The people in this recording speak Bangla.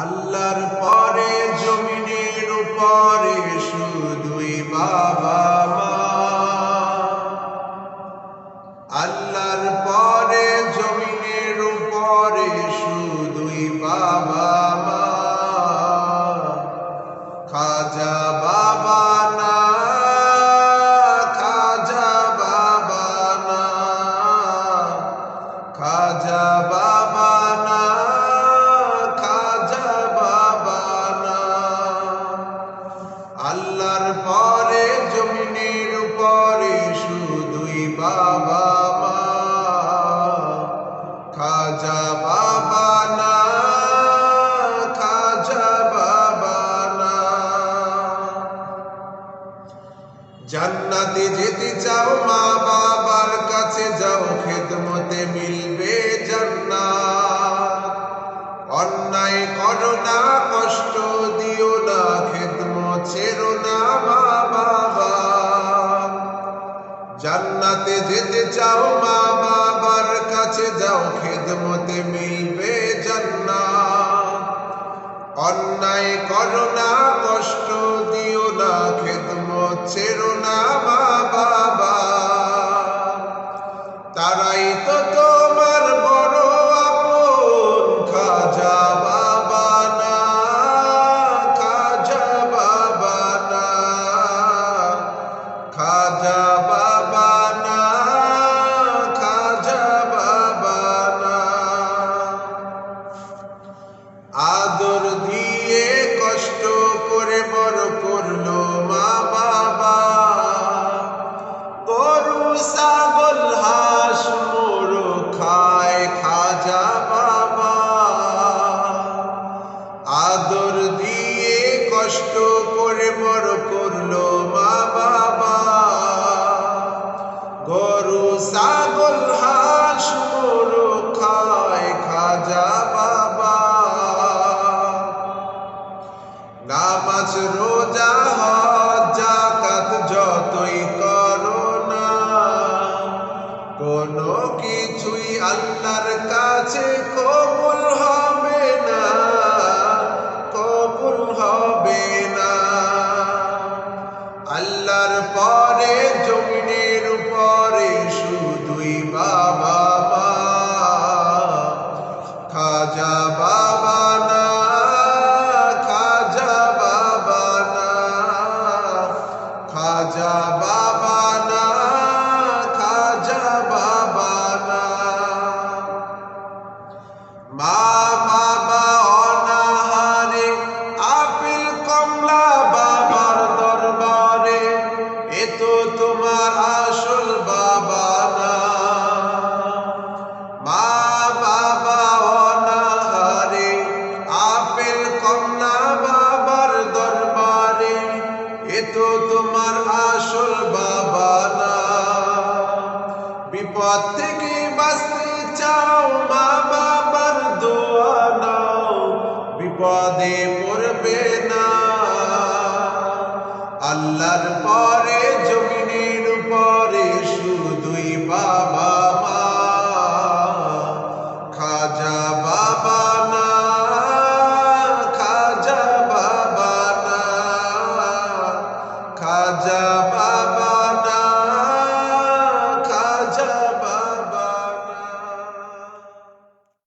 আল্লাহর পরে জমিনের উপরে শুধুই বাবা মা। আল্লাহর পরে জমিনের উপরে শুধুই বাবা মা। খাজা বাবা না, খাজা বাবা না, খাজা বাবা না, খাজা বাবা না। আল্লাহর পরে জমিনের উপরে শুধুই বাবা মা। খাজা বাবা না, খাজা বাবা না। জান্নাতে যেতে চাও মা বাবার কাছে যাও, খেদমতে মিলবে জান্নাত। অন্যায় করো না, কষ্ট দিও না, খেদমত ছেড়ো না মা বাবা। জান্নাতে যেতে চাও মা বাবার কাছে যাও, খেদমতে মিলবে জান্নাত। অন্যায় করো না, কষ্ট দিও না, খেদমত ছেড়ো না মা বাবা। তারাই তো তোমার বড় আপন। খাজা বাবা না, খাজা বাবা না, খাজা বাবা না, খাজা বাবা না। আদর দিয়ে কষ্ট করে বড় করলো মা বাবা। গরু ছাগল হাঁস মোরগ খায় খাজা বাবা। আদর দিয়ে কষ্ট করে বড় করলো মা বাবা। গরু ছাগল হাঁস মোরগ খায় খাজা বাবা। নামাজ রোজা হজ যাকাত যতই করো না, কোনো কিছুই আল্লাহর কাছে কবুল হবে না, কবুল হবে না। আল্লাহর পরে জমিনের উপরে শুধুই বাবা মা। খাজা বাবা না, খাজা বাবা না, খাজা বাবা না, খাজা বাবা না। মা বাবা অনাহারে, আপেল কমলা বাবার দরবারে, এ তো তোমার আসল বাবা না। মা বাবা অনাহারে, আপেল কমলা বাবার দরবারে, এ তো তোমার আসল বাবা না। বিপদ থেকে বাঁচতে চাও মা বাবার দোয়া নাও, বিপদে পড়বে না। আল্লাহর পরে